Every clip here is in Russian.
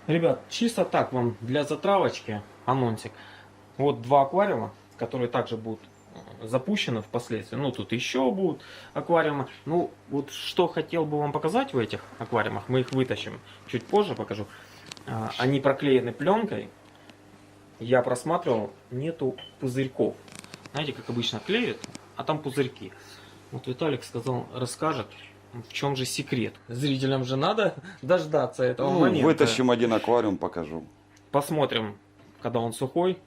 Ребят, чисто так вам для затравочки анонсик. Вот два аквариума, которые также будут запущены впоследствии. Ну, тут еще будут аквариумы. Ну, вот что хотел бы вам показать в этих аквариумах, мы их вытащим чуть позже, покажу. Они проклеены пленкой. Я просматривал, нету пузырьков. Знаете, как обычно клеят, а там пузырьки. Вот Виталик сказал, расскажет, в чем же секрет. Зрителям же надо дождаться этого момента. Вытащим один аквариум, покажу. Посмотрим, когда он сухой,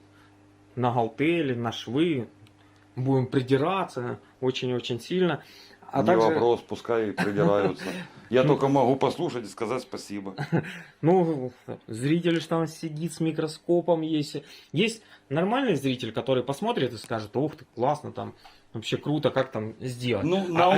на галтели, на швы. Будем придираться очень-очень сильно. А Не также, вопрос, пускай придираются. Я только могу послушать и сказать спасибо. ну, зритель же там сидит с микроскопом. Есть нормальный зритель, который посмотрит и скажет, ух ты, классно, там, вообще круто, как там сделать. Ну, на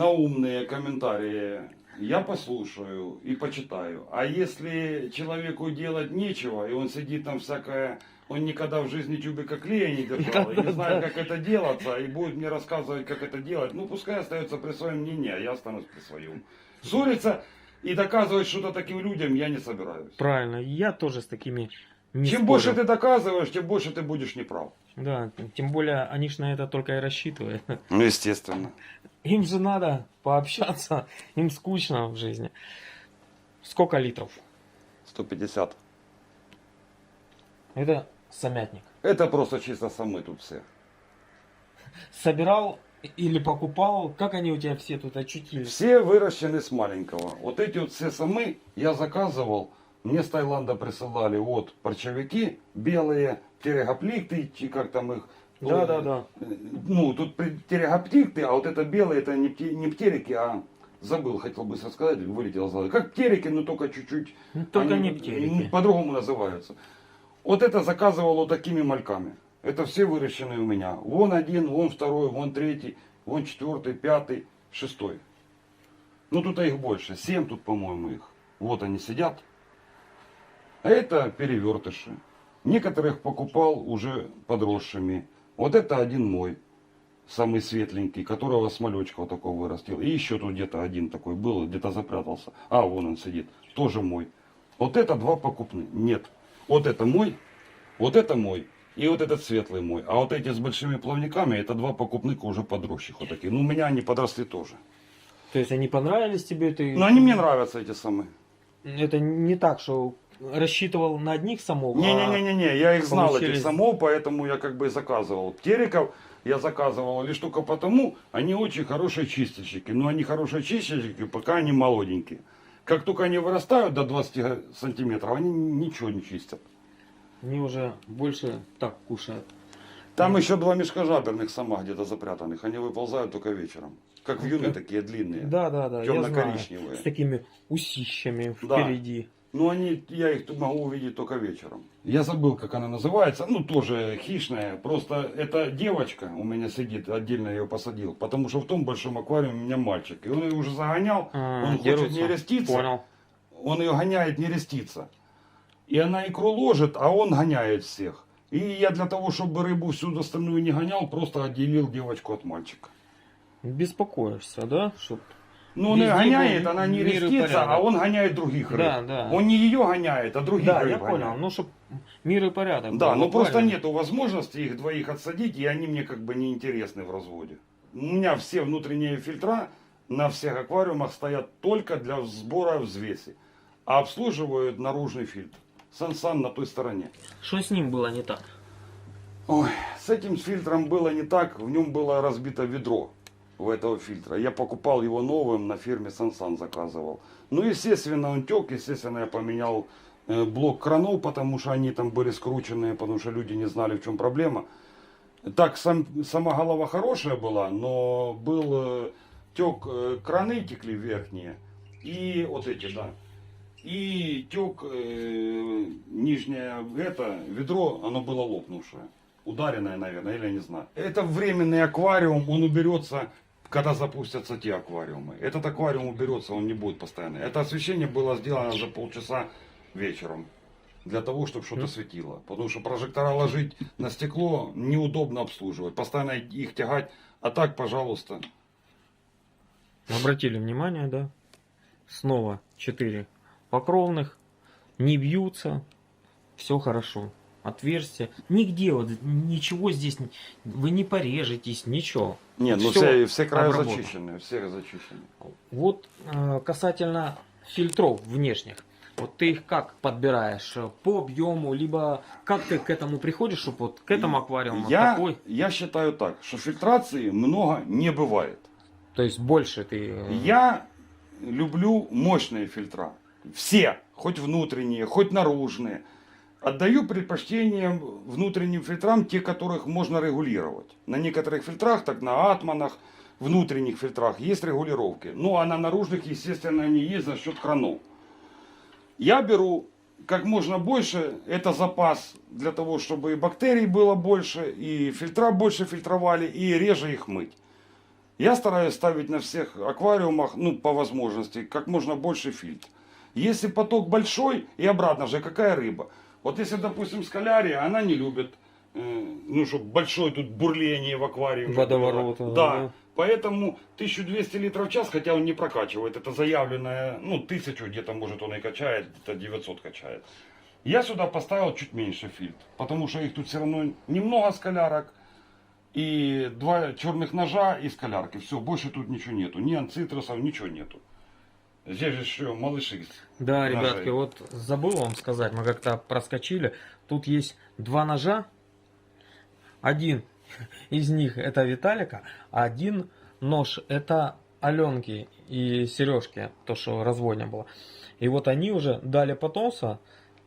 умные комментарии я послушаю и почитаю. А если человеку делать нечего, и он сидит там всякое, он никогда в жизни тюбика клея не держал, и не знает, как это делаться, и будет мне рассказывать, как это делать, ну, пускай остается при своем мнении, а я останусь при своем. Ссориться и доказывать что-то таким людям я не собираюсь. Правильно, я тоже с такими не Чем спорю. больше ты доказываешь, тем больше ты будешь неправ. Да, тем более они ж на это только и рассчитывают. Ну, естественно. Им же надо пообщаться, им скучно в жизни. Сколько литров? 150. Это самятник. Это просто чисто самы тут все. Собирал или покупал? Как они у тебя все тут очутились? Все выращены с маленького. Вот эти вот все самы я заказывал. Мне с Таиланда присылали вот парчевики белые, птеригопликты, как там их. Да. Ну, тут птеригопликты, а вот это белые, это не птерики, а забыл, хотел бы сказать, вылетел из головы. Как птерики, но только чуть-чуть. Ну, только они не птерики. По-другому называются. Вот это заказывал вот такими мальками. Это все выращенные у меня. Вон один, вон второй, вон третий, вон четвертый, пятый, шестой. Ну тут их больше. 7 тут, по-моему, их. Вот они сидят. А это перевертыши. Некоторых покупал уже подросшими. Вот это один мой. Самый светленький, которого смолечка вот такого вырастил. И еще тут где-то один такой был, где-то запрятался. А, вон он сидит. Тоже мой. Вот это два покупных. Нет. Вот это мой. Вот это мой. И вот этот светлый мой. А вот эти с большими плавниками, это два покупных уже подросших. Вот такие. Ну, у меня они подросли тоже. То есть они понравились тебе? Ты... Но они мне нравятся, эти самые. Это не так, что рассчитывал на одних самов? Не-не-не-не, я их знал, получились- этих самов, поэтому я как бы и заказывал. Птериков я заказывал лишь только потому, они очень хорошие чистильщики. Но они хорошие чистильщики, пока они молоденькие. Как только они вырастают до 20 сантиметров, они ничего не чистят. Они уже больше так кушают. Там еще два мешкожаберных сама где-то запрятанных. Они выползают только вечером. Как вьюны такие длинные. Да, я знаю. Темно-коричневые. С такими усищами Да. впереди. Ну, я их могу увидеть только вечером. Я забыл, как она называется. Ну, тоже хищная. Просто эта девочка у меня сидит, отдельно я ее посадил. Потому что в том большом аквариуме у меня мальчик. И он ее уже загонял. Он хочет не реститься. Понял. Он ее гоняет не реститься. И она икру ложит, а он гоняет всех. И я для того, чтобы рыбу всю остальную не гонял, просто отделил девочку от мальчика. Беспокоишься, да? Чтоб... Ну, он ее Везде гоняет, был она не мир и рестится, порядок. а он гоняет других рыб. Да. Он не ее гоняет, а других Да, рыб я понял. гоняет. Ну, чтобы мир и порядок Да, был, но просто буквально. нету возможности их двоих отсадить, и они мне как бы не интересны в разводе. У меня все внутренние фильтра на всех аквариумах стоят только для сбора взвеси, а обслуживают наружный фильтр. Сансан на той стороне. Что с ним было не так? Ой, с этим фильтром было не так, в нем было разбито ведро у этого фильтра. Я покупал его новым, на фирме Сансан заказывал. Ну, естественно, он тек, естественно, я поменял блок кранов, потому что они там были скрученные, потому что люди не знали, в чем проблема. Так, сама голова хорошая была, но был тек, краны текли верхние, и вот эти, да. И тек нижнее это ведро, оно было лопнувшее. Ударенное, наверное, или я не знаю. Это временный аквариум, он уберется, когда запустятся те аквариумы. Этот аквариум уберется, он не будет постоянно. Это освещение было сделано за полчаса вечером. Для того, чтобы что-то светило. Потому что прожектора ложить на стекло неудобно обслуживать. Постоянно их тягать. А так, пожалуйста. Обратили внимание, да? Снова 4 покровных. не бьются, все хорошо. Отверстие. Нигде вот ничего здесь, вы не порежетесь, ничего. Нет, ну Всё все края обработано. зачищены, все зачищены. Вот касательно фильтров внешних. Вот ты их как подбираешь? По объему, либо как ты к этому приходишь, чтобы вот к этому аквариуму такой? Я считаю так, что фильтрации много не бывает. То есть больше ты... Я люблю мощные фильтра. Все, хоть внутренние, хоть наружные. Отдаю предпочтение внутренним фильтрам, те, которых можно регулировать. На некоторых фильтрах, так на атманах, внутренних фильтрах есть регулировки. Ну а на наружных, естественно, они есть за счет кранов. Я беру как можно больше, это запас для того, чтобы и бактерий было больше, и фильтра больше фильтровали, и реже их мыть. Я стараюсь ставить на всех аквариумах, ну, по возможности, как можно больше фильтр. Если поток большой, и обратно же, какая рыба? Вот если, допустим, скалярия, она не любит, ну, чтобы большое тут бурление в аквариуме. Водоворот. было. Да. Поэтому 1200 литров в час, хотя он не прокачивает, это заявленное, ну, 1000 где-то, может, он и качает, где-то 900 качает. Я сюда поставил чуть меньше фильтр, потому что их тут все равно немного скалярок, и 2 черных ножа и скалярки. Все, больше тут ничего нету, ни анцитрусов, ничего нету. Здесь же что, малыши. Да, ножей. ребятки, вот забыл вам сказать, мы как-то проскочили. Тут есть 2 ножа. Один из них это Виталика, а один нож это Аленки и Сережки, то, что разводня было. И вот они уже дали потомство.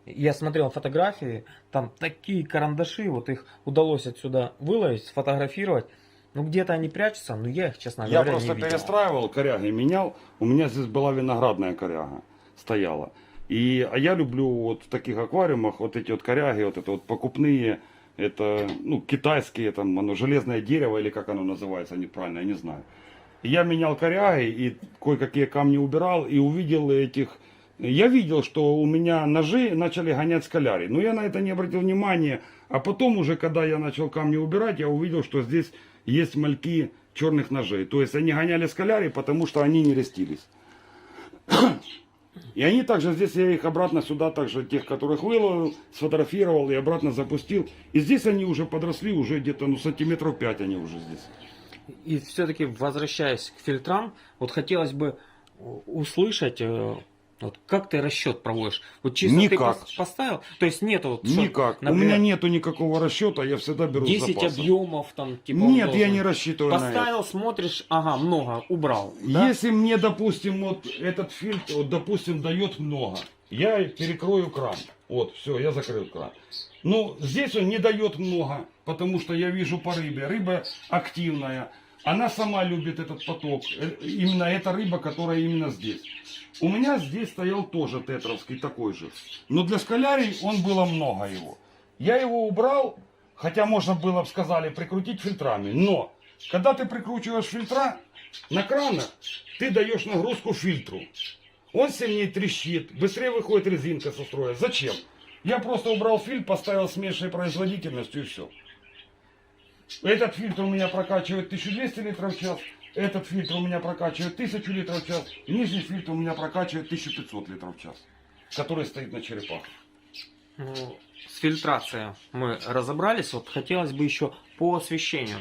Я смотрел фотографии, там такие карандаши, вот их удалось отсюда выловить, сфотографировать. Ну где-то они прячутся, но я их, честно Я говоря, просто не видел. перестраивал, коряги менял. У меня здесь была виноградная коряга, стояла. А я люблю вот в таких аквариумах вот эти вот коряги, вот это вот покупные, это, ну, китайские, там, оно, железное дерево, или как оно называется, неправильно, я не знаю. И я менял коряги и кое-какие камни убирал, и увидел этих... Я видел, что у меня ножи начали гонять скалярий, но я на это не обратил внимания. А потом уже, когда я начал камни убирать, я увидел, что здесь есть мальки черных ножей. То есть они гоняли скалярий, потому что они не рестились. И они также здесь, я их обратно сюда, также тех, которых выловил, сфотографировал и обратно запустил. И здесь они уже подросли, уже где-то, ну, сантиметров 5 они уже здесь. И все-таки возвращаясь к фильтрам, вот хотелось бы услышать, вот как ты расчет проводишь? Вот чисто Никак. ты поставил, то есть нету вот, что, Никак. например, У меня нету никакого расчета, я всегда беру с 10 запасом. объемов там типа. он Нет, я должен. не рассчитываю на это. Поставил, смотришь, ага, много, убрал. Да? Если мне, допустим, вот этот фильтр, вот, допустим, дает много, я перекрою кран. Вот, все, я закрыл кран. Но здесь он не дает много, потому что я вижу по рыбе. Рыба активная. Она сама любит этот поток. Именно эта рыба, которая именно здесь. У меня здесь стоял тоже тетровский такой же. Но для скалярий он было много его. Я его убрал, хотя можно было, сказали, прикрутить фильтрами. Но, когда ты прикручиваешь фильтра на кранах, ты даешь нагрузку фильтру. Он сильнее трещит, быстрее выходит резинка со строя. Зачем? Я просто убрал фильтр, поставил с меньшей производительностью и все. Этот фильтр у меня прокачивает 1200 литров в час. Этот фильтр у меня прокачивает 1000 литров в час. Нижний фильтр у меня прокачивает 1500 литров в час. Который стоит на черепах. Ну, с фильтрацией мы разобрались. Вот хотелось бы еще по освещению.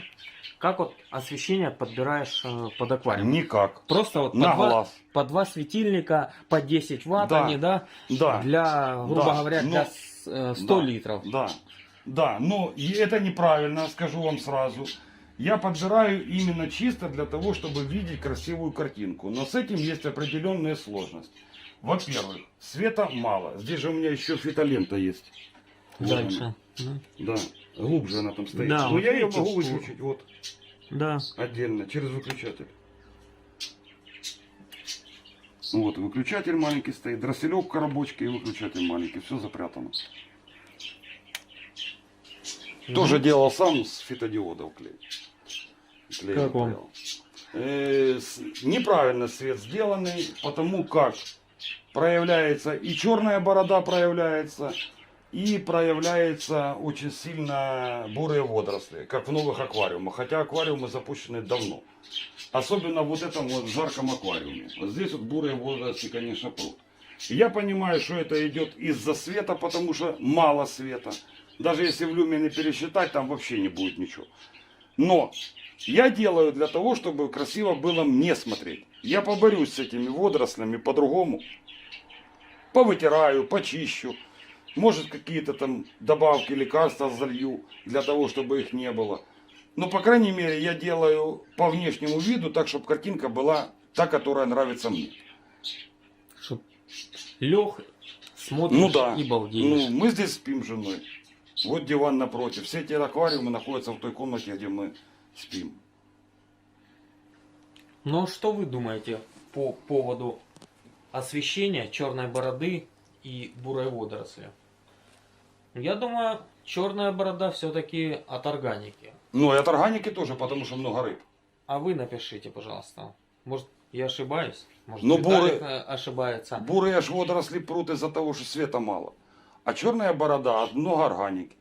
Как вот освещение подбираешь под аквариум? Никак. Просто вот На глаз. по 2 светильника, по 10 ватт Да. они, да? Да. Для, грубо Да. говоря, Но- для 100 литров. Да. Да, но и это неправильно, скажу вам сразу. Я подбираю именно чисто для того, чтобы видеть красивую картинку. Но с этим есть определенная сложность. Во-первых, света мало. Здесь же у меня еще фитолента есть. Вот Дальше. она. Да, глубже она там стоит. Да, Но вот я ее видите, могу что- выключить вот Да. отдельно, через выключатель. Вот, выключатель маленький стоит, дросселевка рабочая и выключатель маленький. Все запрятано. Тоже делал сам с фитодиодов клей. Клей Как вам? клеил. Неправильно свет сделанный, потому как проявляется и черная борода проявляется, и проявляется очень сильно бурые водоросли, как в новых аквариумах. Хотя аквариумы запущены давно. Особенно в вот этом вот жарком аквариуме. Вот здесь вот бурые водоросли, конечно, прут. Я понимаю, что это идет из-за света, потому что мало света. Даже если в люмине пересчитать, там вообще не будет ничего. Но я делаю для того, чтобы красиво было мне смотреть. Я поборюсь с этими водорослями по-другому. Повытираю, почищу. Может, какие-то там добавки, лекарства залью, для того, чтобы их не было. Но, по крайней мере, я делаю по внешнему виду так, чтобы картинка была та, которая нравится мне. Чтоб лег, смотришь Ну да. и Ну, балдеешь. мы здесь спим с женой. Вот диван напротив. Все эти аквариумы находятся в той комнате, где мы спим. Но что вы думаете по поводу освещения черной бороды и бурой водоросли? Я думаю, черная борода все-таки от органики. Ну и от органики тоже, потому что много рыб. А вы напишите, пожалуйста. Может, я ошибаюсь? Может, Но Виталик буры- ошибается? Бурые аж водоросли прут из-за того, что света мало. А черная борода от много органики.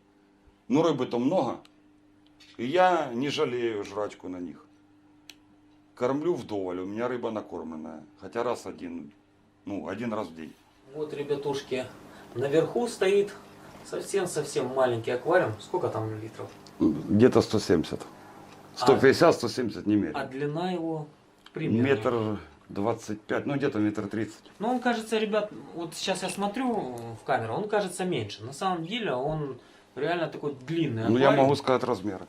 Ну рыбы-то много. И я не жалею жрачку на них. Кормлю вдоволь, у меня рыба накормленная. Хотя один раз в день. Вот, ребятушки, наверху стоит совсем-совсем маленький аквариум. Сколько там литров? Где-то 170. 150-170 не А меряю. длина его примерно? Метр 25, ну где-то метр 30. Ну, он кажется, ребят, вот сейчас я смотрю в камеру, он кажется меньше. На самом деле он реально такой длинный Ну я аквариум. могу сказать размеры.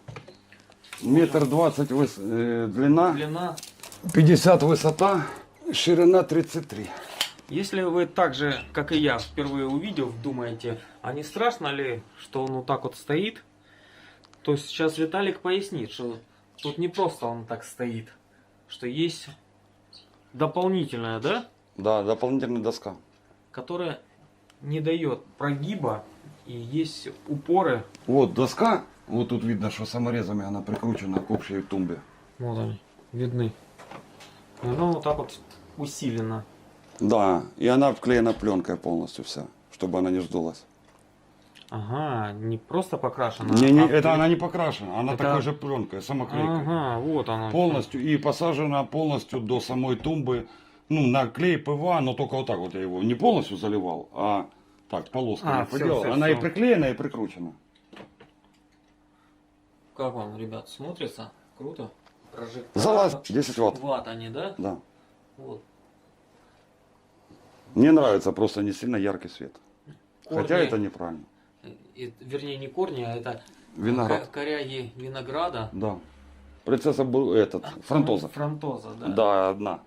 Метр 20 длина, Длина. 50 высота, ширина 33. Если вы так же, как и я, впервые увидев, думаете, а не страшно ли, что он вот так вот стоит, то сейчас Виталик пояснит, что тут не просто он так стоит, что есть дополнительная, да, Да, дополнительная доска. которая не дает прогиба и есть упоры. Вот доска, вот тут видно, что саморезами она прикручена к общей тумбе. Вот они, видны. И она вот так вот усилена. Да, и она обклеена пленкой полностью вся, чтобы она не сдулась. Ага, не просто покрашена. Это она не покрашена, она Это- такой же пленкой, самоклейкой. Ага, вот она. Полностью, и посажена полностью до самой тумбы, ну, на клей ПВА, но только вот так вот я его не полностью заливал, а так, полосками всё, поделал. всё, Она всё. и приклеена, и прикручена. Как вам, ребят, смотрится? Круто. Прожектор. Залазь, 10 ватт. Ватт они, да? Да. Вот. Мне нравится просто не сильно яркий свет. Хотя Корни, это неправильно. вернее, не корни, а это Виноград. коряги винограда. Да. Принцесса был фронтоза. Фронтоза, да. Да, одна.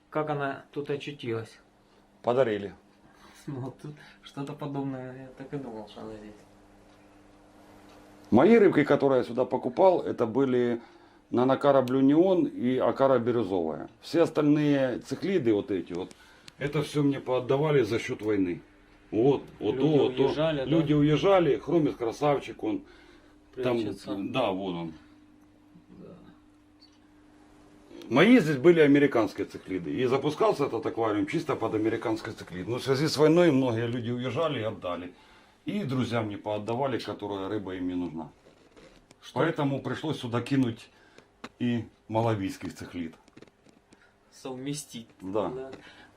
Как она тут очутилась? Подарили. Ну, вот тут что-то подобное, я так и думал, что она здесь. Мои рыбки, которые я сюда покупал, это были Нанакара Блю Неон и Акара Бирюзовая. Все остальные цихлиды вот эти вот, это все мне поотдавали за счет войны. Вот, Люди уезжали, да? Люди уезжали, Хромис красавчик, он Прячется. там, да, вон он. Мои здесь были американские циклиды. И запускался этот аквариум чисто под американский циклид. Но в связи с войной многие люди уезжали и отдали. И друзьям не поотдавали, которая рыба им не нужна. Поэтому пришлось сюда кинуть и малавийский цихлид. Совместить. Да.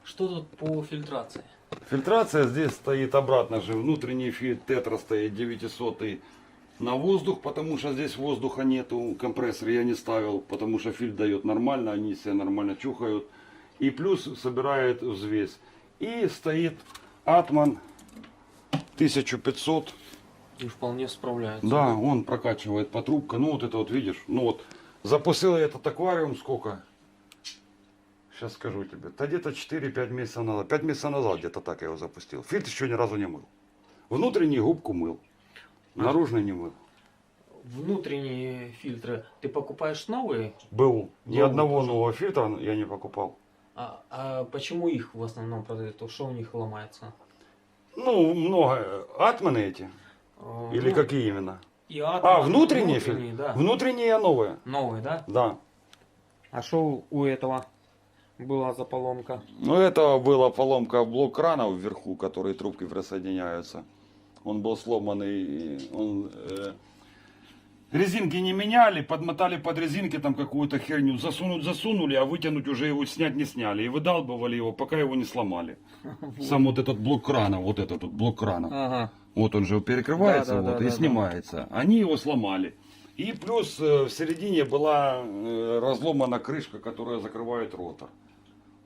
Что тут по фильтрации? Фильтрация здесь стоит обратно же. Внутренний фильтр тетра стоит 900 на воздух, потому что здесь воздуха нету. Компрессор я не ставил, потому что фильтр дает нормально, они себя нормально чухают. И плюс собирает взвесь. И стоит Атман 1500. И вполне справляется. Да, он прокачивает по трубкам. Ну вот это вот видишь. Ну вот запустил я этот аквариум сколько? Сейчас скажу тебе. Да где-то 4-5 месяцев назад. 5 месяцев назад где-то так я его запустил. Фильтр еще ни разу не мыл. Внутренний губку мыл. Наружный не мыл. Внутренние фильтры ты покупаешь новые? БУ. Ни Новый одного тоже. нового фильтра я не покупал. А почему их в основном продают? То что у них ломается? Ну, много. Атманы эти. Или Ну, какие именно? и Атман, Внутренние фильтры? да. Внутренние новые. Новые, да? Да. А что у этого была за поломка? Ну, это была поломка блок крана вверху, который трубки присоединяются. Он был сломанный, он резинки не меняли, подмотали под резинки там какую-то херню, засунули, а вытянуть уже его снять не сняли. И выдалбывали его, пока его не сломали. Сам вот этот блок крана, вот этот вот блок крана. Ага. Вот он же перекрывается Да, да, вот, да, и да, снимается. Они его сломали. И плюс в середине была разломана крышка, которая закрывает ротор.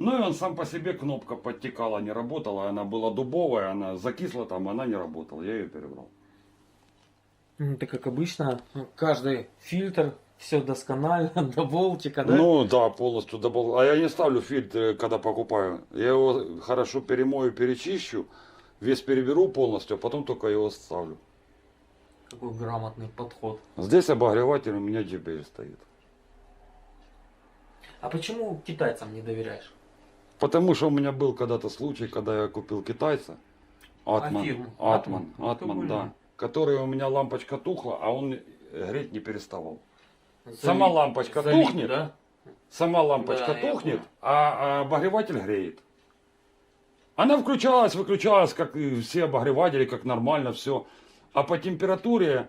Ну и он сам по себе, кнопка подтекала, не работала. Она была дубовая, она закисла там, она не работала. Я ее перебрал. Ну, это как обычно, каждый фильтр, все досконально, до болтика, да? Ну да, полностью добавил. А я не ставлю фильтр, когда покупаю. Я его хорошо перемою, перечищу, весь переберу полностью, а потом только его ставлю. Какой грамотный подход. Здесь обогреватель у меня JBL стоит. А почему китайцам не доверяешь? Потому что у меня был когда-то случай, когда я купил китайца. Атман. фирму? Атман, Атман? да. Который у меня лампочка тухла, а он греть не переставал. Залить- Сама лампочка залить, тухнет. да? Сама лампочка Да, я тухнет, понял. а обогреватель греет. Она включалась, выключалась, как и все обогреватели, как нормально все. А по температуре,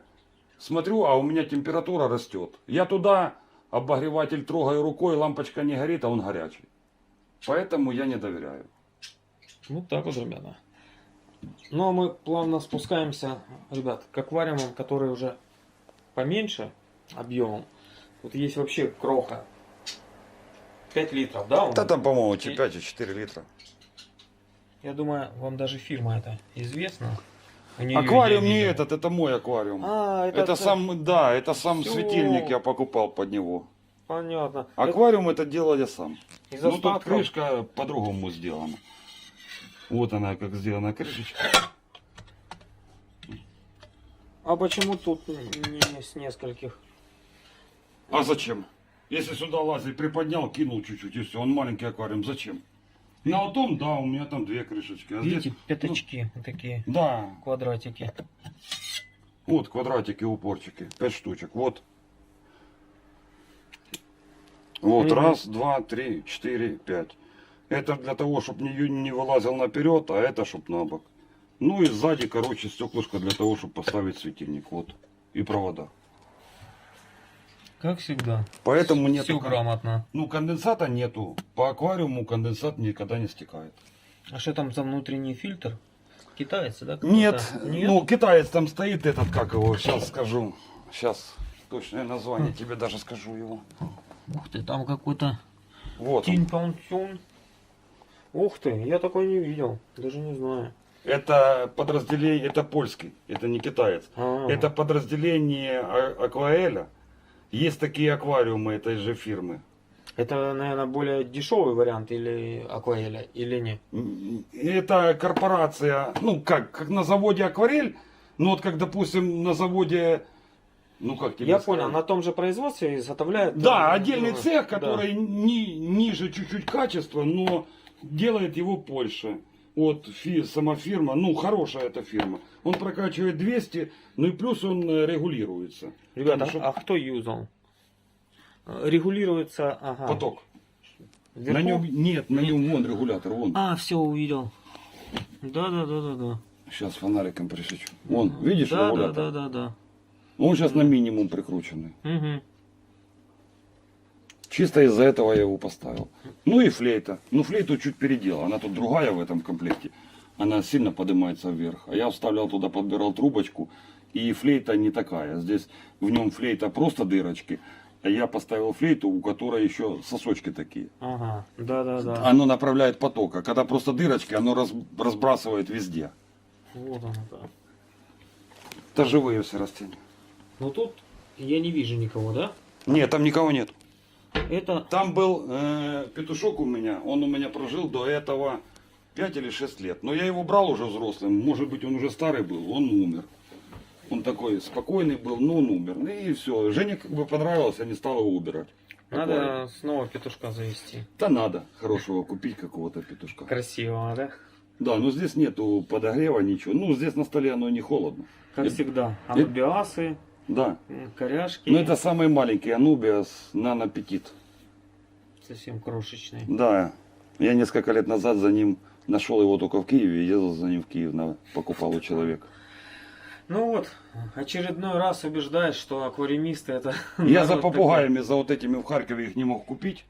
смотрю, а у меня температура растет. Я туда обогреватель трогаю рукой, лампочка не горит, а он горячий. Поэтому я не доверяю. Вот так вот, ребята. Ну а мы плавно спускаемся, ребят, к аквариумам, которые уже поменьше объемом. Тут есть вообще кроха. 5 литров, да? Да там, по-моему, Ч5 и 4 литра. Я думаю, вам даже фирма эта известна. У неё Аквариум я не видел. этот, это мой аквариум. А, Это сам, да, это сам Всё. светильник я покупал под него. Понятно. Аквариум это делал я сам. Из Ну тут остатков? крышка по-другому сделана. Вот она как сделана крышечка. А почему тут не с нескольких? А зачем? Если сюда лазить приподнял, кинул чуть-чуть и все. Он маленький аквариум. Зачем? На том, да, у меня там две крышечки. А Видите, здесь, пятачки такие, ну, да, квадратики. вот квадратики, упорчики. 5 штучек. Вот. Вот, Мгм. раз, два, три, четыре, пять. Это для того, чтобы не вылазил наперед, а это чтобы на бок. Ну и сзади, короче, стеклышко для того, чтобы поставить светильник. Вот. И провода. Как всегда. Поэтому нет. Все грамотно. Ну, конденсата нету. По аквариуму конденсат никогда не стекает. А что там за внутренний фильтр? Китайцы, да? какой-то? Нет. Нет? Ну, китаец там стоит этот, как его, сейчас скажу. Сейчас точное название тебе даже скажу его. Ух ты, там какой-то Вот он. тинь-паунтюн. Ух ты, я такой не видел. Даже не знаю. Это подразделение, это польский, это не китаец. А, Это подразделение Акваэля. Есть такие аквариумы этой же фирмы. Это, наверное, более дешевый вариант или акваэля, или не? Это корпорация, ну как на заводе Акварель, ну вот как, допустим, на заводе, ну как тебе Я сказать? понял, на том же производстве изготовляют. Да, отдельный другой. цех, Да. который ниже чуть-чуть качества, но делает его Польша. Вот сама фирма, ну хорошая эта фирма. Он прокачивает 200, ну и плюс он регулируется. Ребята, Потому а кто юзал? Регулируется, ага. Поток. Вверху? На нем нет, на нем вон регулятор, вон. А, все увидел. Да. Сейчас фонариком присвечу. Вон, видишь Да. регулятор? Он сейчас на минимум прикрученный. Угу. Чисто из-за этого я его поставил. Ну и флейта. Ну флейту чуть переделал. Она тут другая в этом комплекте. Она сильно поднимается вверх. А я вставлял туда, подбирал трубочку. И флейта не такая. Здесь в нем флейта просто дырочки. А я поставил флейту, у которой еще сосочки такие. Ага, да. Оно направляет поток. А когда просто дырочки, оно разбрасывает везде. Вот оно, да. Это живые все растения. Ну тут я не вижу никого, да? Нет, там никого нет. Это... Там был петушок у меня, он у меня прожил до этого 5 или 6 лет. Но я его брал уже взрослым, может быть он уже старый был, он умер. Он такой спокойный был, но он умер. И все, Жене как бы понравилось, я не стал его убирать. Надо снова петушка завести. Да надо хорошего купить какого-то петушка. Красивого, да? Да, но здесь нету подогрева, ничего. Ну, здесь на столе оно не холодно. Как всегда. Анубиасы, Да. коряшки. Но это самый маленький Анубиас нанопетит. Совсем крошечный. Да, я несколько лет назад за ним нашел его только в Киеве, ездил за ним в Киев, покупал у человека. Ну вот, очередной раз убеждаешь, что аквариумисты это... Я за народ попугаями, за вот этими в Харькове их не мог купить.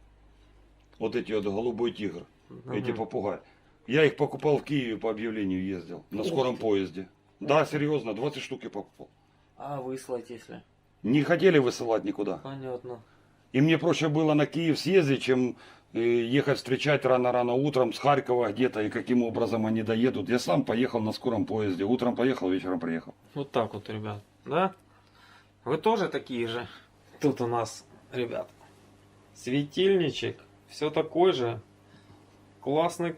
Вот эти вот голубой тигр, такой. эти Ага. попугаи. Я их покупал в Киеве по объявлению ездил, на Ух скором ты. поезде. Да, серьезно, 20 штук я покупал. А выслать если? Не хотели высылать никуда. Понятно. И мне проще было на Киев съездить, чем ехать встречать рано-рано утром с Харькова где-то и каким образом они доедут. Я сам поехал на скором поезде. Утром поехал, вечером приехал. Вот так вот, ребят. Да? Вы тоже такие же? Тут у нас, ребят, светильничек. Все такой же. Классный.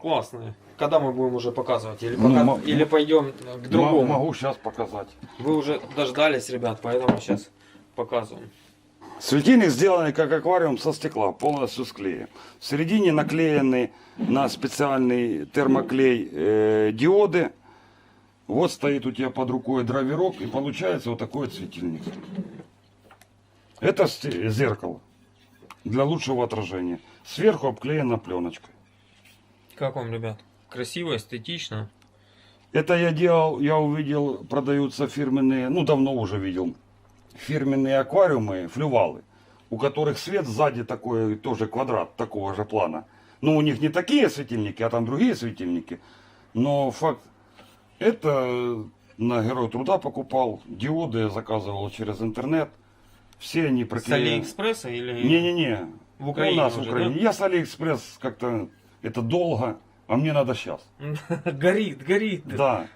Когда мы будем уже показывать? Или, Ну, или пойдем к другому? Могу сейчас показать. Вы уже дождались, ребят, поэтому сейчас показываем. Светильник сделанный как аквариум со стекла, полностью с клеем. В середине наклеены на специальный термоклей диоды. Вот стоит у тебя под рукой драйверок, и получается вот такой вот светильник. Это зеркало для лучшего отражения. Сверху обклеено пленочкой. Как вам, ребят? Красиво, эстетично. Это я делал, я увидел, продаются фирменные, ну давно уже видел, фирменные аквариумы, флювалы, у которых свет сзади такой, тоже квадрат такого же плана. Ну, у них не такие светильники, а там другие светильники. Но факт, это на Герой Труда покупал, диоды я заказывал через интернет. Все они С приклеены. Алиэкспресса или Не-не-не. в Украине У нас в уже, Украине. да? Я с Алиэкспресс как-то, это долго, а мне надо сейчас. Горит. Да.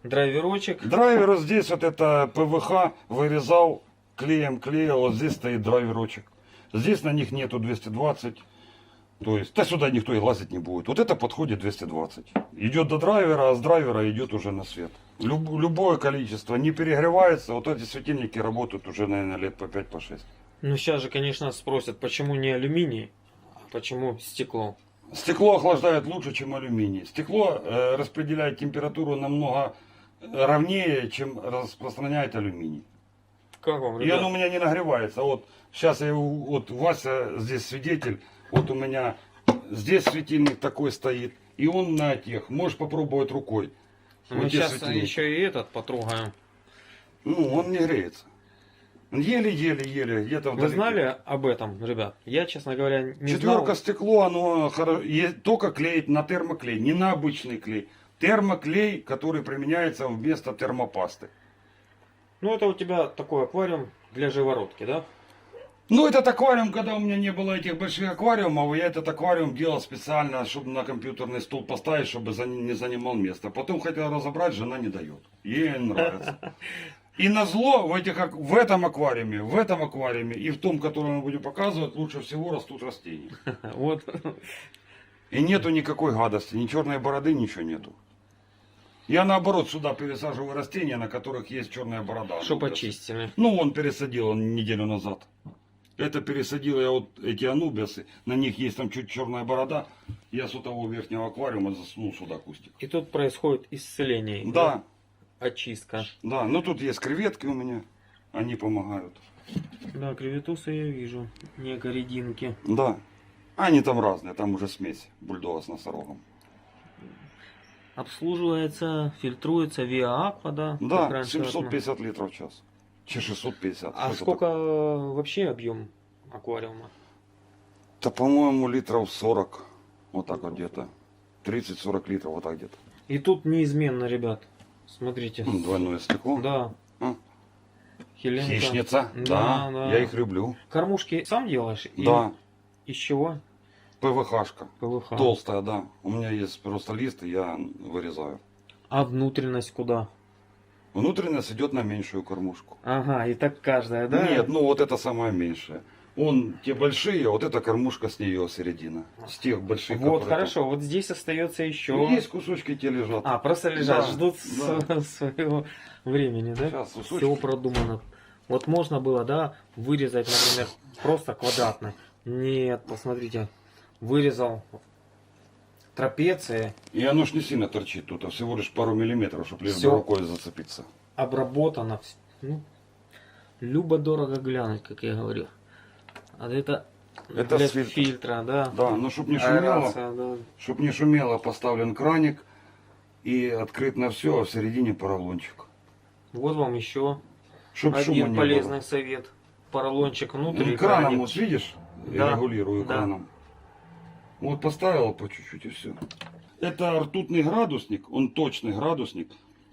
Драйверочек. Драйвер здесь вот это ПВХ вырезал, клеем клеил, вот здесь стоит драйверочек. Здесь на них нету 220. То есть, да сюда никто и лазить не будет. Вот это подходит 220. Идет до драйвера, а с драйвера идет уже на свет. Любое количество не перегревается. Вот эти светильники работают уже, наверное, лет по 5-6. По 6. Ну сейчас же, конечно, спросят, почему не алюминий, а почему стекло? Стекло охлаждает лучше, чем алюминий. Стекло распределяет температуру намного ровнее, чем распространяет алюминий. Как вам, И ребят? оно у меня не нагревается. Вот сейчас я, вот Вася здесь свидетель. Вот у меня здесь светильник такой стоит. И он на тех. Можешь попробовать рукой. Мы Вот здесь сейчас светильник. еще и этот потрогаем. Ну, он не греется. Еле-еле-еле. Где-то Вы вдалеке. знали об этом, ребят? Я, честно говоря, не Четверка знал. стекло, оно только клеить на термоклей, не на обычный клей. Термоклей, который применяется вместо термопасты. Ну, это у тебя такой аквариум для живородки, да? Ну, этот аквариум, когда у меня не было этих больших аквариумов, я этот аквариум делал специально, чтобы на компьютерный стол поставить, чтобы не занимал место. Потом хотел разобрать, жена не дает. Ей нравится. И назло в этом аквариуме и в том, который мы будем показывать, лучше всего растут растения. Вот. И нету никакой гадости, ни черной бороды, ничего нету. Я наоборот сюда пересаживаю растения, на которых есть черная борода. Что Ну, почистили. Ну, он пересадил он неделю назад. Это пересадил я вот эти анубиасы, на них есть там чуть черная борода. Я с того верхнего аквариума засунул сюда кустик. И тут происходит исцеление. Да, Очистка. да, ну тут есть креветки у меня, они помогают. Да, креветусы я вижу. Не горединки. Да, они там разные, там уже смесь бульдога с носорогом. Обслуживается, фильтруется виа аква, да? как Да, раньше 750 литров в час. Че 650. А что-то сколько такое. вообще объем аквариума? Да, по-моему, литров 40. Вот так вот где-то. 30-40 литров, вот так где-то. И тут неизменно, ребят. Смотрите. Двойное стекло. Да. А. Хеленка. Хищница. Да, Да, да. я их люблю. Кормушки сам делаешь? Или Да, из чего? ПВХшка. ПВХ. Толстая, да. У меня есть просто лист, и я вырезаю. А внутренность куда? Внутренность идет на меньшую кормушку. Ага, и так каждая, да? Нет, ну вот это самое меньшее. Те большие, вот эта кормушка с нее середина. С тех больших, Вот, которые хорошо. Вот здесь остается еще... там. Есть кусочки, те лежат. А, просто лежат, Да, ждут да. своего времени, да? Сейчас, кусочки. Все продумано. Вот можно было, да, вырезать, например, просто квадратно. Нет, посмотрите, вырезал трапеции, И оно ж не сильно торчит тут, а всего лишь пару миллиметров, чтобы лишь бы Всё. рукой зацепиться. обработано. Ну, любо-дорого глянуть, как я говорю. А это Это для с фильтра. фильтра, да. Да, но чтобы не шумело, Аэрация, да. чтобы не шумело, поставлен краник и открыт на все, а в середине поролончик. Вот вам еще Чтоб шума один не полезный было. совет. Поролончик внутрь. Экраном, экранчик. вот видишь, Да, я регулирую да. экраном. Вот поставил по чуть-чуть и все. Это ртутный градусник, он точный градусник.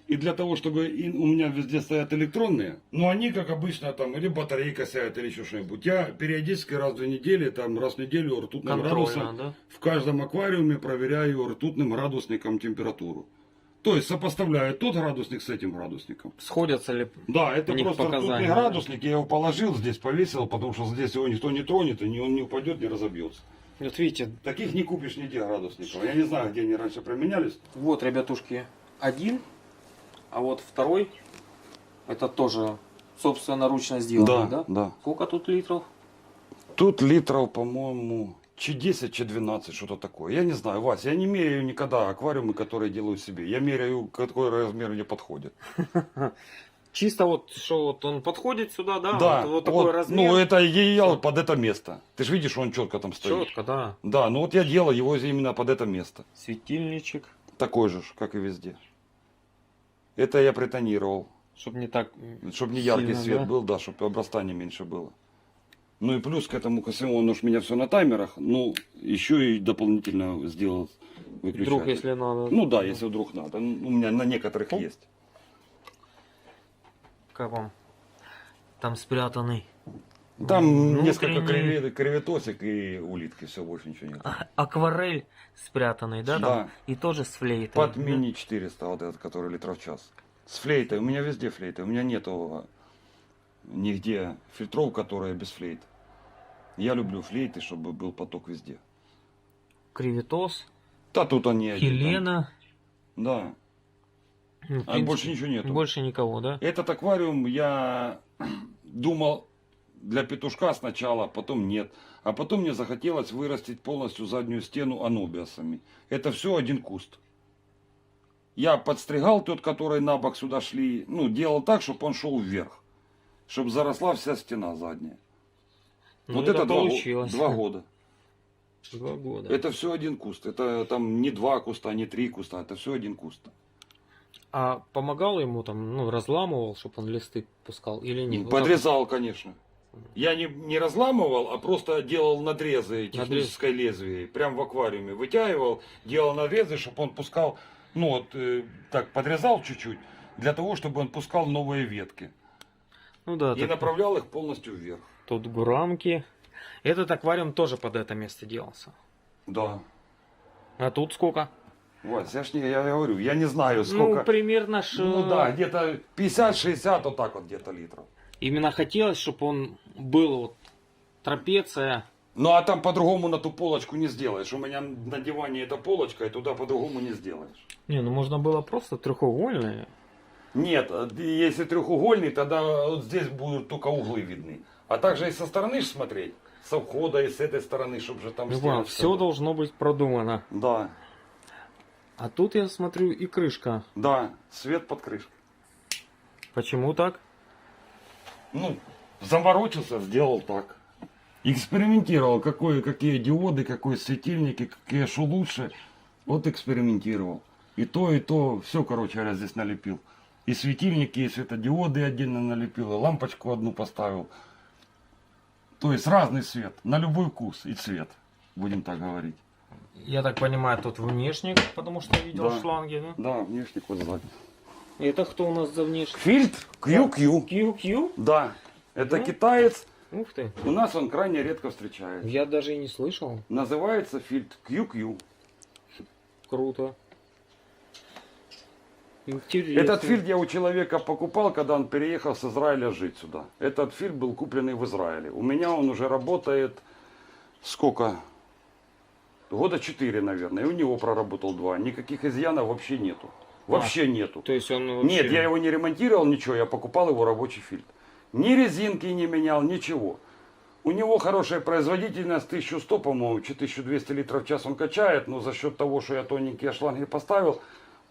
И для того, чтобы у меня везде стоят электронные, но они, как обычно, там, или батарейка сядет, или еще что-нибудь. Я периодически раз в 2 недели, там, раз в неделю ртутным Контрольно, градусом да? в каждом аквариуме проверяю ртутным градусником температуру. То есть сопоставляю тот градусник с этим градусником. Сходятся ли? Да, это У них просто ртутный показания. градусник, я его положил здесь, повесил, потому что здесь его никто не тронет, и он не упадет, не разобьется. Вот видите, Таких не купишь нигде градусников. Я не знаю, где они раньше применялись. вот, ребятушки, один, а вот второй, это тоже собственноручно сделано, да? да. Сколько тут литров? Тут литров, по-моему, чи 10, чи 12, что-то такое. Я не знаю, Вась, я не меряю никогда аквариумы, которые делаю себе. Я меряю, какой размер мне подходит. Чисто вот, что вот он подходит сюда, да? Да, Вот такой вот, размер. ну это я под это место. Ты же видишь, он четко там стоит. Четко, да. Да, ну вот я делал его именно под это место. Светильничек, Такой же, как и везде. Это я притонировал. чтобы не так... Чтобы не яркий сильно, свет да? был, да, чтобы обрастания меньше было. Ну и плюс к этому ко всему, он уж у меня все на таймерах, ну еще и дополнительно сделал выключатель. Вдруг, если надо. Ну да, если вдруг надо. Ну, у меня на некоторых есть. Как вам? Там спрятанный. Там Внутренний. несколько креветосик и улитки, все, больше ничего нет. Акварель спрятанный, да? Да. Там? И тоже с флейтой. Под да? мини 400, вот этот, который литров в час. С флейтой, у меня везде флейта, у меня нету нигде фильтров, которые без флейт. Я люблю флейты, чтобы был поток везде. Креветос, Да тут они один, там. Хелена. Да. Ну, в А принципе, больше ничего нету. Больше никого, да? Этот аквариум я думал для петушка сначала, потом нет. А потом мне захотелось вырастить полностью заднюю стену анубиасами. Это все один куст. Я подстригал тот, который на бок сюда шли, ну, делал так, чтобы он шел вверх. Чтобы заросла вся стена задняя. Ну, вот это получилось. 2 года. 2 года. Это все один куст. Это там не 2 куста, не 3 куста. Это все один куст. А помогал ему там, ну, разламывал, чтобы он листы пускал или нет? Вот так Подрезал, конечно. Я не разламывал, а просто делал надрезы технической лезвием. Прям в аквариуме вытягивал, делал надрезы, чтобы он пускал, ну вот так подрезал чуть-чуть, для того, чтобы он пускал новые ветки. Ну да, И так направлял их полностью вверх. тут гурамки. Этот аквариум тоже под это место делался. Да. А тут сколько? Вот, я говорю, я не знаю сколько. Ну, примерно Ну да, где-то 50-60, вот так вот где-то литров. Именно хотелось, чтобы он был вот трапеция. Ну а там по-другому на ту полочку не сделаешь. У меня на диване эта полочка, и туда по-другому не сделаешь. Не, ну можно было просто треугольное. Нет, если треугольный, тогда вот здесь будут только углы видны. А также и со стороны ж смотреть, со входа и с этой стороны, чтобы же там стеночка Все была. должно быть продумано. Да, А тут я смотрю и крышка. да, свет под крышкой. Почему так? Ну, заморочился, сделал так. Экспериментировал, какие диоды, какой светильники, какие что лучше. Вот экспериментировал. И то, все, короче говоря, здесь налепил. И светильники, и светодиоды отдельно налепил, и лампочку одну поставил. То есть разный свет, на любой вкус и цвет, будем так говорить. Я так понимаю, тут внешник, потому что я видел Да. шланги, да? Да, внешник вот сзади. Это кто у нас за внешник? Фильтр QQ. QQ? Да, это Да? китаец. Ух ты. У нас он крайне редко встречается. Я даже и не слышал. Называется фильтр QQ. Круто. Интересно. Этот фильтр я у человека покупал, когда он переехал с Израиля жить сюда. Этот фильтр был купленный в Израиле. У меня он уже работает сколько? Года 4, наверное. И у него проработал 2. Никаких изъянов вообще нету. Вообще нету. То есть он вообще... Нет, я его не ремонтировал, ничего. Я покупал его рабочий фильтр. Ни резинки не менял, ничего. У него хорошая производительность, 1100, по-моему, 1200 литров в час он качает. Но за счет того, что я тоненькие шланги поставил,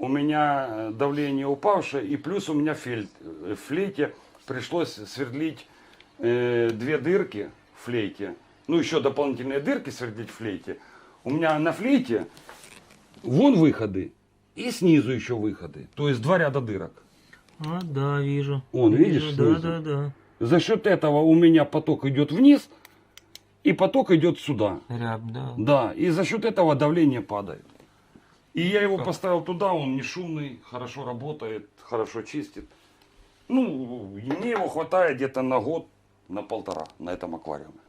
у меня давление упавшее, и плюс у меня в флейте пришлось свердлить 2 дырки в флейте. Ну, еще дополнительные дырки свердлить в флейте. У меня на флейте вон выходы, и снизу еще выходы. То есть 2 ряда дырок. А, да, вижу. Вон, видишь, снизу? да. За счет этого у меня поток идет вниз, и поток идет сюда. Ряб, да. Да, и за счет этого давление падает. И я его Как? поставил туда, он не шумный, хорошо работает, хорошо чистит. Ну, мне его хватает где-то на год, на полтора на этом аквариуме.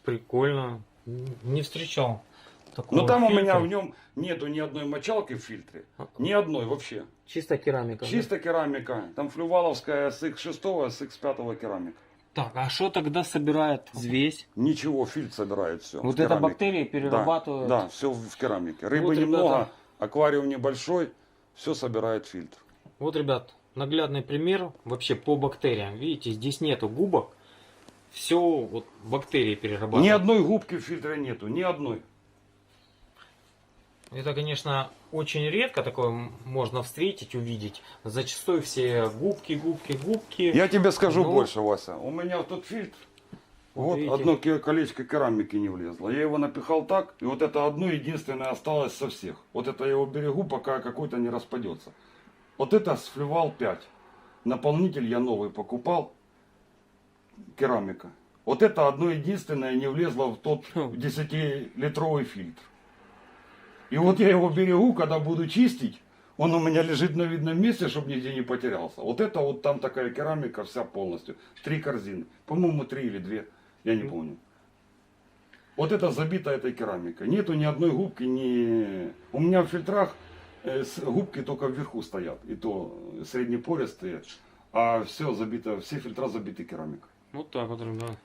Прикольно. Не встречал такого Но там у меня фильтра. в нем нету ни одной мочалки в фильтре. А. Ни одной вообще. Чисто керамика. Да? Чисто керамика. Там флюваловская SX6, SX5 керамика. Так, а что тогда собирает взвесь? Ничего, фильтр собирает все. Вот это бактерии перерабатывают. Да, все в керамике. Рыбы Вот, немного, ребята. аквариум небольшой, все собирает фильтр. Вот, ребят, наглядный пример вообще по бактериям. Видите, здесь нету губок. Все вот бактерии перерабатывают. Ни одной губки в фильтре нету, ни одной. Это, конечно, очень редко такое можно встретить, увидеть. Зачастую все губки. Я тебе скажу Ну. больше, Вася. У меня вот тот фильтр, вот видите. одно колечко керамики не влезло. Я его напихал так, и вот это одно единственное осталось со всех. Вот это я его берегу, пока какой-то не распадется. Вот это сфлювал 5. Наполнитель я новый покупал. Керамика. Вот это одно единственное не влезло в тот 10-литровый фильтр. И вот я его берегу, когда буду чистить, он у меня лежит на видном месте, чтобы нигде не потерялся. Вот это вот там такая керамика вся полностью. 3 корзины. По-моему, 3 или 2. Я не помню. Вот это забито этой керамикой. Нету ни одной губки, ни... У меня в фильтрах губки только вверху стоят. И то среднепористые. А все забито, все фильтра забиты керамикой. Вот так вот, ребят.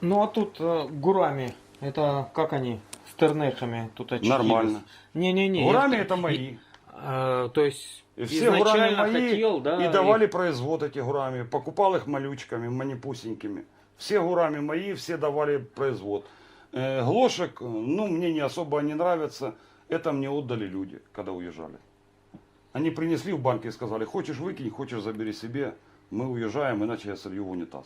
Ну а тут гурами, это как они? Стернехами тут очутились. Нормально. Не-не-не. Гурами это мои. То есть И все гурами изначально мои хотел, да? и давали производ эти гурами. Покупал их малючками, манипусенькими. Все гурами мои, все давали производ. Глошек, ну, мне не особо не нравятся. Это мне отдали люди, когда уезжали. Они принесли в банк и сказали, хочешь выкинь, хочешь забери себе. Мы уезжаем, иначе я солью в унитаз.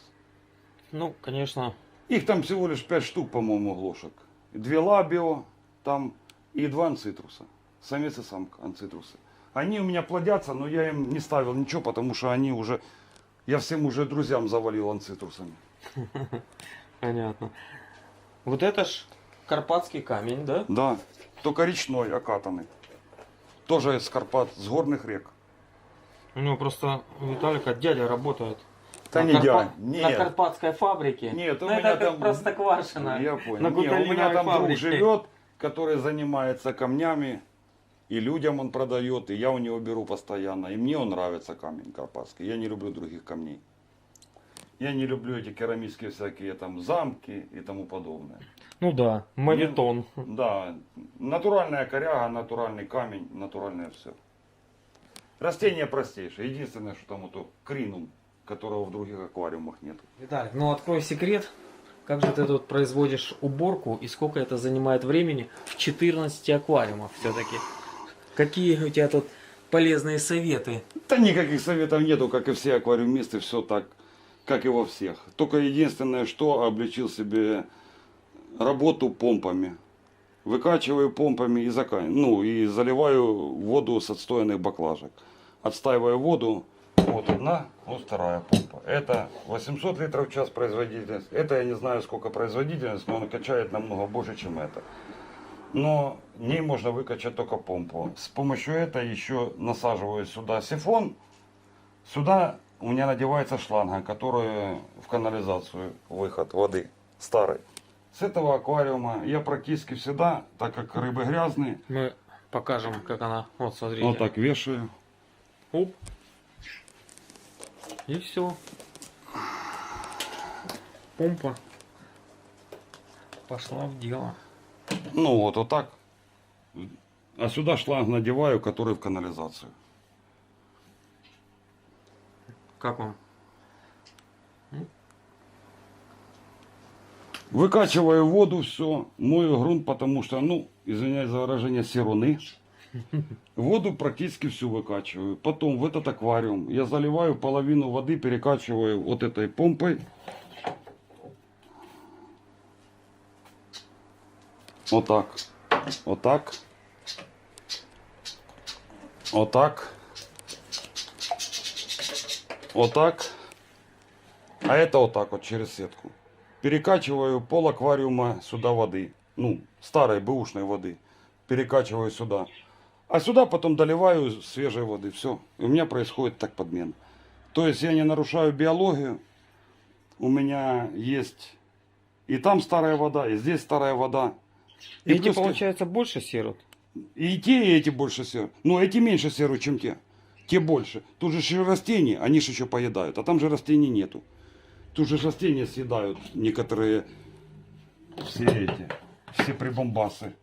Ну, конечно. Их там всего лишь 5 штук, по-моему, глошек. 2 лабио там и 2 анцитруса. Самец и самка анцитрусы. Они у меня плодятся, но я им не ставил ничего, потому что они уже... Я всем уже друзьям завалил анцитрусами. Понятно. Вот это ж карпатский камень, да? Да, только речной, окатанный. Тоже из Карпат, с горных рек. У него просто у Виталика дядя работает. Да на не дядя, На нет. карпатской фабрике. Нет, у Ну, меня это как там... Простоквашино. Я понял. На Не, у меня гуталиновой там друг фабрике. живет, который занимается камнями. И людям он продает, и я у него беру постоянно. И мне он нравится камень карпатский. Я не люблю других камней. Я не люблю эти керамические всякие там замки и тому подобное. Ну да, мавитон. Да, натуральная коряга, натуральный камень, натуральное все. Растение простейшее. Единственное, что там вот кринум, которого в других аквариумах нет. Виталик, ну открой секрет. Как же ты тут производишь уборку и сколько это занимает времени в 14 аквариумах все-таки? Какие у тебя тут полезные советы? Да никаких советов нету, как и все аквариумисты, все так, как и во всех. Только единственное, что облегчил себе работу помпами. Выкачиваю помпами и заливаю воду с отстоянных баклажек. Отстаиваю воду. Вот одна, вот вторая помпа. Это 800 литров в час производительность. Это я не знаю сколько производительность, но она качает намного больше, чем это. Но ней можно выкачать только помпу. С помощью этого еще насаживаю сюда сифон. Сюда у меня надевается шланга, которая в канализацию выход воды старый. С этого аквариума я практически всегда, так как рыбы грязные, Мы покажем, как она. Вот, смотрите. вот так вешаю. Оп. И все. Помпа пошла в дело. Ну вот так. А сюда шланг надеваю, который в канализацию. Как вам? Выкачиваю воду, все, мою грунт, потому что, ну, извиняюсь за выражение, серуны. Воду практически всю выкачиваю. Потом в этот аквариум я заливаю половину воды, перекачиваю вот этой помпой. Вот так. Вот так. Вот так. Вот так. А это вот так вот через сетку. Перекачиваю пол аквариума сюда воды. Ну, старой бэушной воды. Перекачиваю сюда. А сюда потом доливаю свежей воды. Все. И у меня происходит так подмена. То есть я не нарушаю биологию. У меня есть и там старая вода, и здесь старая вода. И Эти, плюс получается, больше серут. и те, и эти больше серу. Но эти меньше серу, чем те. Те больше. Тут же еще растения, они же еще поедают. А там же растений нету. Тут же растения съедают некоторые все эти, все прибамбасы.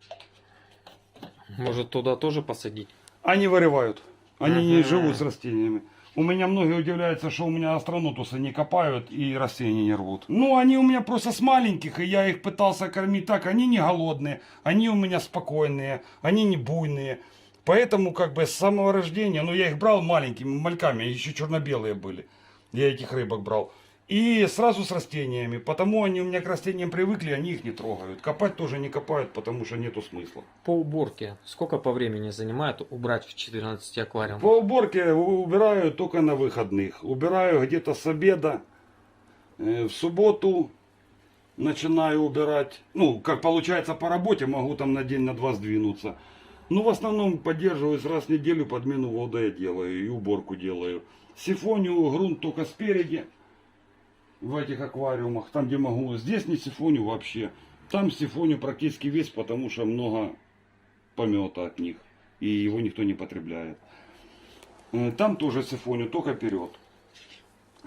Может, туда тоже посадить? Они вырывают. Они не Ага. живут с растениями. У меня многие удивляются, что у меня астронотусы не копают и растения не рвут. Ну, они у меня просто с маленьких, и я их пытался кормить так. Они не голодные, они у меня спокойные, они не буйные. Поэтому как бы с самого рождения, ну я их брал маленькими мальками, еще черно-белые были. Я этих рыбок брал. И сразу с растениями. Потому они у меня к растениям привыкли, они их не трогают. Копать тоже не копают, потому что нету смысла. По уборке. Сколько по времени занимает убрать в 14 аквариум? По уборке убираю только на выходных. Убираю где-то с обеда. В субботу начинаю убирать. Ну, как получается по работе, могу там на день, на два сдвинуться. Ну, в основном поддерживаюсь раз в неделю, подмену воды я делаю и уборку делаю. Сифоню грунт только спереди. В этих аквариумах, там где могу. Здесь не сифоню вообще. Там сифоню практически весь, потому что много помета от них. И его никто не потребляет. Там тоже сифоню, только вперед.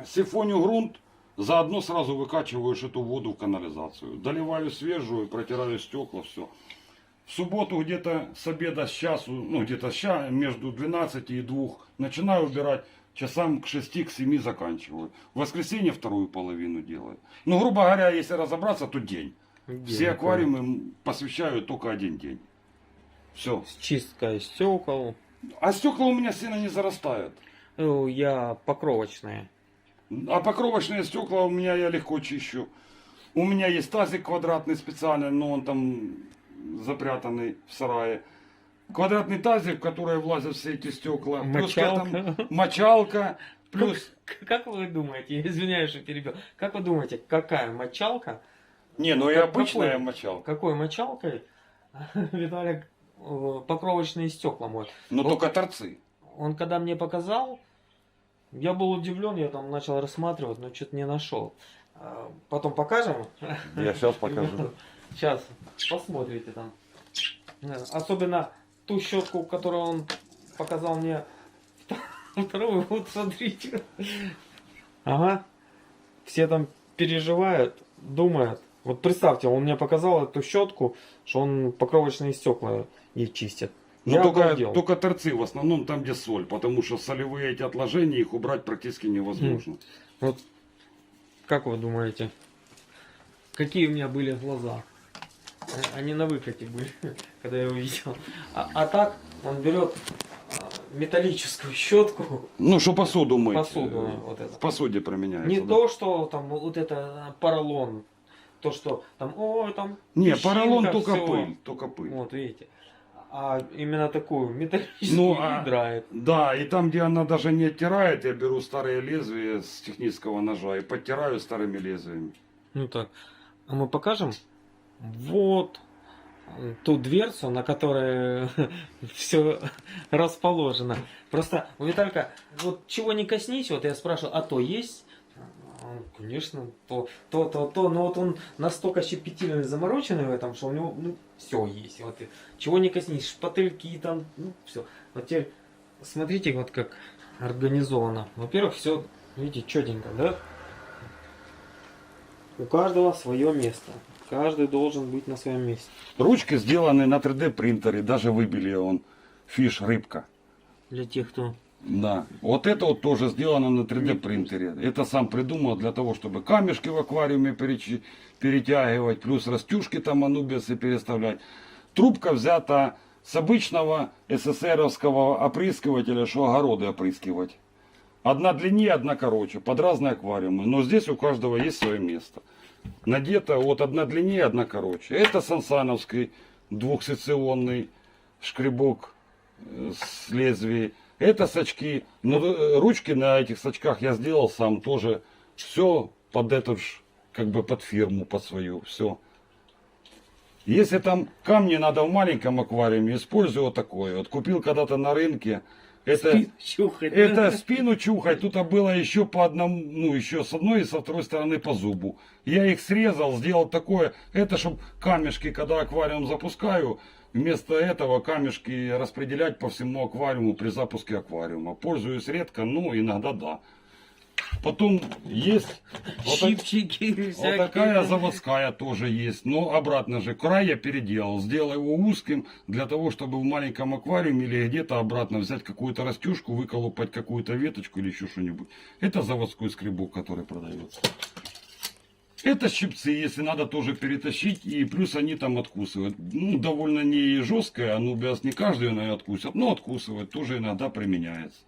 Сифоню грунт, заодно сразу выкачиваешь эту воду в канализацию. Доливаю свежую, протираю стекла, все. В субботу где-то с обеда с часу, ну где-то между 12 и 2 начинаю убирать. Часам к 6, к 7 заканчиваю. В воскресенье вторую половину делаю. Ну, грубо говоря, если разобраться, то день. Все аквариумы посвящаю только один день. Все. Чистка стекол. А стекла у меня сильно не зарастают. Я покровочные. А покровочные стекла у меня я легко чищу. У меня есть тазик квадратный специальный, но он там запрятанный в сарае. Квадратный тазик, в который влазят все эти стекла. Плюс к этому мочалка. Плюс... Как вы думаете, я извиняюсь, что перебил. Как вы думаете, какая мочалка? Не, ну и обычная мочалка. Какой мочалкой Виталик покровочные стекла моет? Но Вот только торцы. Он когда мне показал, я был удивлен, я там начал рассматривать, но что-то не нашел. Потом покажем. Я сейчас покажу. Сейчас посмотрите там. Особенно ту щетку, которую он показал мне. Вторую, вот смотрите. Ага. Все там переживают, думают. Вот представьте, он мне показал эту щетку, что он покровочные стекла ей чистит. Но Я только, обалдел. только торцы, в основном там, где соль, потому что солевые эти отложения, их убрать практически невозможно. Вот как вы думаете, какие у меня были глаза? Они на выкате были, когда я увидел. А так он берет металлическую щетку. Ну, что посуду мыть. Посуду вот это. В посуде применяется. Не да. то, что там вот это поролон. То, что там, ой, там Не, песчинка, поролон только всё. пыль, только пыль. Вот, видите. А именно такую металлическую Ну, не драет. Да, и там, где она даже не оттирает, я беру старые лезвия с технического ножа и подтираю старыми лезвиями. Ну так. А мы покажем? Вот ту дверцу, на которой все расположено. Просто у Виталька, вот чего не коснись, вот я спрашивал, а то есть? Конечно, то. Но вот он настолько щепетильный, замороченный в этом, что у него все есть. Вот, чего не коснись, шпательки там, все. Вот теперь смотрите, вот как организовано. Во-первых, все, видите, четенько, да? У каждого свое место. Каждый должен быть на своем месте. Ручки сделаны на 3D принтере, даже выбили он фиш рыбка. Для тех, кто... Да, вот это вот тоже сделано на 3D принтере. Это сам придумал для того, чтобы камешки в аквариуме перетягивать, плюс растюшки там анубисы переставлять. Трубка взята с обычного СССРовского опрыскивателя, что огороды опрыскивать. Одна длиннее, одна короче, под разные аквариумы. Но здесь у каждого есть свое место. Надето вот одна длиннее, одна короче. Это сансановский двухсекционный шкребок с лезвием. Это сачки. Но ручки на этих сачках я сделал сам тоже. Все под эту ж, как бы под фирму, под свою. Все. Если там камни надо в маленьком аквариуме, использую вот такой. Вот купил когда-то на рынке. Это, Чухать. это спину чухать. Тут было еще по одному, ну еще с одной и со второй стороны по зубу. Я их срезал, сделал такое. Это чтобы камешки, когда аквариум запускаю, вместо этого камешки распределять по всему аквариуму при запуске аквариума. Пользуюсь редко, но иногда да. Потом есть Щипчики вот всякие. такая заводская тоже есть. Но обратно же, край я переделал. Сделал его узким для того, чтобы в маленьком аквариуме или где-то обратно взять какую-то растюшку, выколупать какую-то веточку или еще что-нибудь. Это заводской скребок, который продается. Это щипцы, если надо, тоже перетащить. И плюс они там откусывают. Ну, довольно не жесткое, анубиас не каждый, наверное, откусит. Но откусывает, тоже иногда применяется.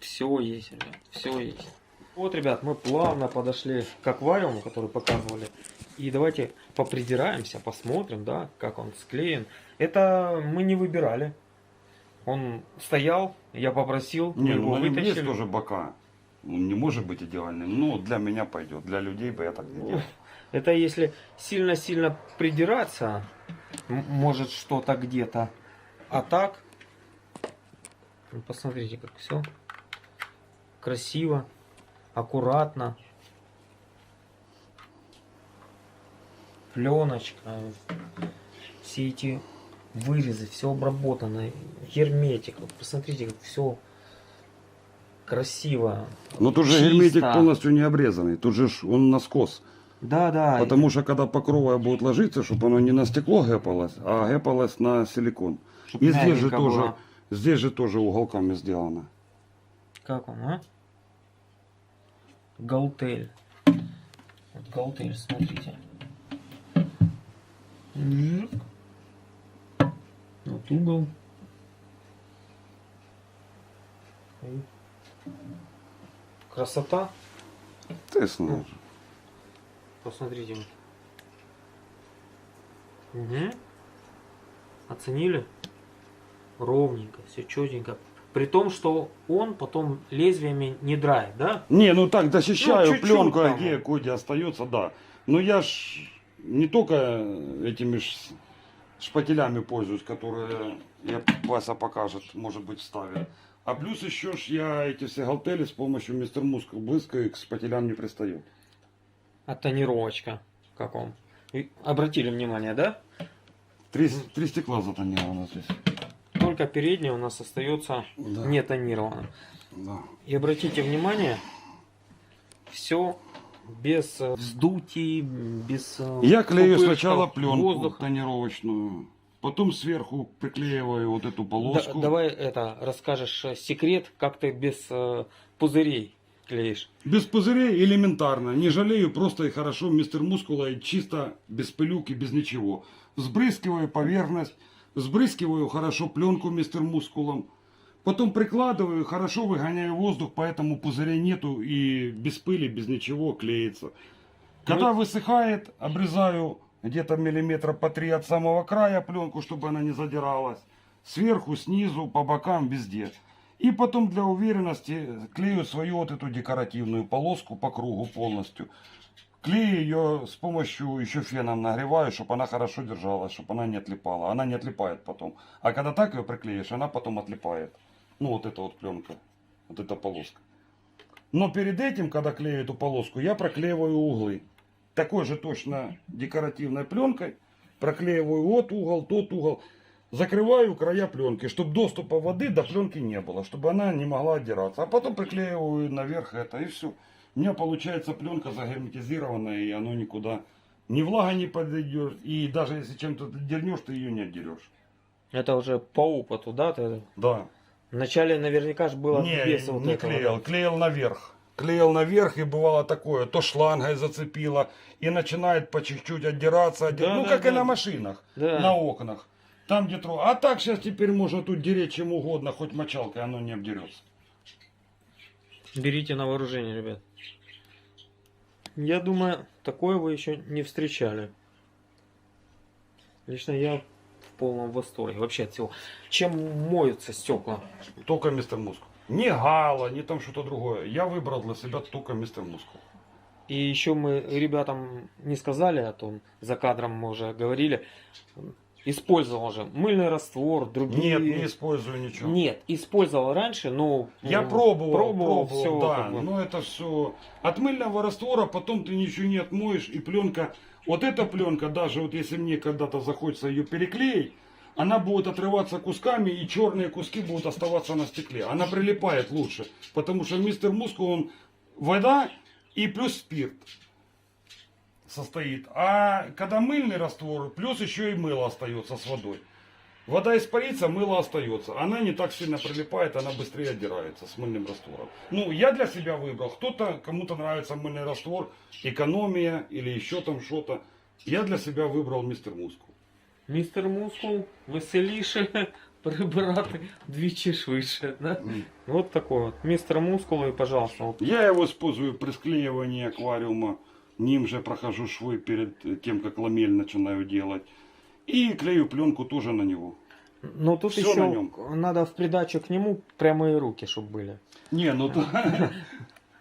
Все есть, ребят, все есть. Вот, ребят, мы плавно подошли к аквариуму, который показывали. И давайте попридираемся, посмотрим, да, как он склеен. Это мы не выбирали. Он стоял, я попросил, мы Не, его ну на нем есть вытащили. тоже бока. Он не может быть идеальным, но для меня пойдет. Для людей бы я так не делал. Это если сильно-сильно придираться, может что-то где-то. А так, ну, посмотрите, как все красиво, аккуратно. Пленочка, все эти вырезы, все обработано, герметик. Вот посмотрите, как все красиво. Но тут же чисто. герметик полностью не обрезанный. Тут же он наскос. Да. Потому что когда покровое будет ложиться, чтобы оно не на стекло гэпалось, а гэпалось на силикон. Чтоб И здесь же мягенько тоже, было. здесь же тоже уголками сделано. Как он, а? Галтель. Вот галтель, смотрите. Жик. Вот угол. И красота. Естественно. Посмотрите. Угу. Оценили? Ровненько, все четенько. При том, что он потом лезвиями не драет, да? Не, ну так защищаю Ну, чуть-чуть пленку, там. где остается, да. Но я ж не только этими шпателями пользуюсь, которые Вася покажет, может быть, вставит. А плюс еще ж я эти все галтели с помощью мистер Мускул блыскаю, к шпателям не пристаю. А тонировочка как он? И обратили внимание, да? Три стекла затонировано здесь. Только передняя у нас остается Да. не тонированным. Да. И обратите внимание, все без вздутий, без Я клею пупырышков, сначала пленку воздуха. тонировочную, потом сверху приклеиваю вот эту полоску. Давай расскажешь секрет, как ты без пузырей клеишь. Без пузырей элементарно. Не жалею, просто и хорошо мистер Мускула и чисто, без пылюки, без ничего. Взбрызгиваю поверхность, взбрызгиваю хорошо пленку мистер Мускулом. Потом прикладываю, хорошо выгоняю воздух, поэтому пузырей нету и без пыли, без ничего клеится. Когда высыхает, обрезаю где-то миллиметра по 3 от самого края пленку, чтобы она не задиралась. Сверху, снизу, по бокам, везде. И потом для уверенности клею свою вот эту декоративную полоску по кругу полностью. Клею ее с помощью еще феном нагреваю, чтобы она хорошо держалась, чтобы она не отлипала. Она не отлипает потом. А когда так ее приклеишь, она потом отлипает. Ну вот эта вот пленка, вот эта полоска. Но перед этим, когда клею эту полоску, я проклеиваю углы. Такой же точно декоративной пленкой проклеиваю вот угол, тот угол. Закрываю края пленки, чтобы доступа воды до пленки не было, чтобы она не могла отдираться. А потом приклеиваю наверх это и все. У меня получается пленка загерметизированная, и оно никуда, ни влага не подойдет. И даже если чем-то дернешь, ты ее не отдерешь. Это уже по опыту, да? Ты... Да. Вначале наверняка же было Не, без вот не этого. клеил, клеил наверх. Клеил наверх, и бывало такое, то шлангой зацепило, и начинает по чуть-чуть отдираться. Да, ну, да, как да. и на машинах, Да. на окнах. Там, где А так сейчас теперь можно тут дереть чем угодно, хоть мочалкой, оно не обдерется. Берите на вооружение, ребят. Я думаю, такое вы еще не встречали. Лично я полном восторге вообще от всего. Чем моются стекла? Только мистер Мускул. Не Гала, не там что-то другое. Я выбрал для себя только мистер Мускул. И еще мы ребятам не сказали о том, за кадром мы уже говорили, использовал же мыльный раствор, другие... Нет, не использую ничего. Нет, использовал раньше, но... Я пробовал, все, да, как бы. но это все от мыльного раствора, потом ты ничего не отмоешь, и пленка, вот эта пленка, даже вот если мне когда-то захочется ее переклеить, она будет отрываться кусками, и черные куски будут оставаться на стекле. Она прилипает лучше, потому что мистер Мускул, он вода и плюс спирт состоит. А когда мыльный раствор, плюс еще и мыло остается с водой. Вода испарится, мыло остается. Она не так сильно прилипает, она быстрее отдирается с мыльным раствором. Ну, я для себя выбрал. Кто-то, кому-то нравится мыльный раствор, экономия или еще там что-то. Я для себя выбрал мистер Мускул. Містер Мускул веселіше, прибирати вдвічі швидше. Да? Вот такой вот. Мистер Мускул, и пожалуйста. Вот. Я его использую при склеивании аквариума. Ним же прохожу швы перед тем, как ламель начинаю делать. И клею пленку тоже на него. Но тут Всё на еще нем. надо в придачу к нему прямые руки, чтобы были. Не, ну то...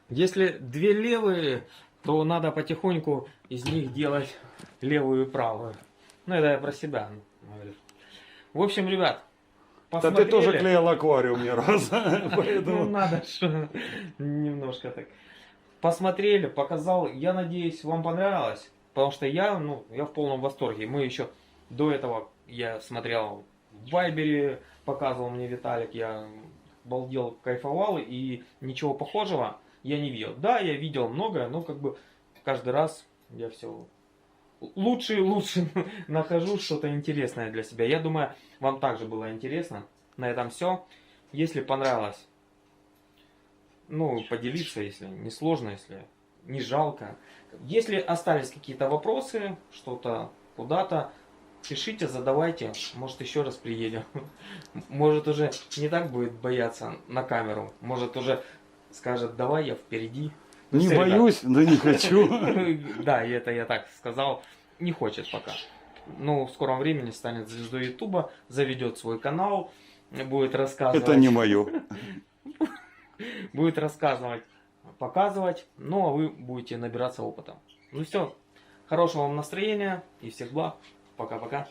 Если две левые, то надо потихоньку из них делать левую и правую. Ну, это я про себя говорю. В общем, ребят, Да ты посмотрели. тоже клеил аквариум не раз. Ну, Поэтому... надо же немножко так. Посмотрели, показал. Я надеюсь, вам понравилось. Потому что я в полном восторге. Мы еще до этого, я смотрел в Вайбере, показывал мне Виталик, я балдел, кайфовал, и ничего похожего я не видел. Да, я видел многое, но как бы каждый раз я все лучше и лучше нахожу что-то интересное для себя. Я думаю, вам также было интересно. На этом все. Если понравилось, поделиться, если не сложно, если не жалко. Если остались какие-то вопросы, что-то куда-то, пишите, задавайте. Может, еще раз приедем. Может, уже не так будет бояться на камеру. Может, уже скажет, давай я впереди. Ну, Не всё, ребят. боюсь, но не хочу. Да, и это я так сказал. Не хочет пока. Но в скором времени станет звездой Ютуба, заведет свой канал, будет рассказывать. Это не мое. Будет рассказывать, показывать, ну а вы будете набираться опыта. Ну все, хорошего вам настроения и всех благ. Пока-пока.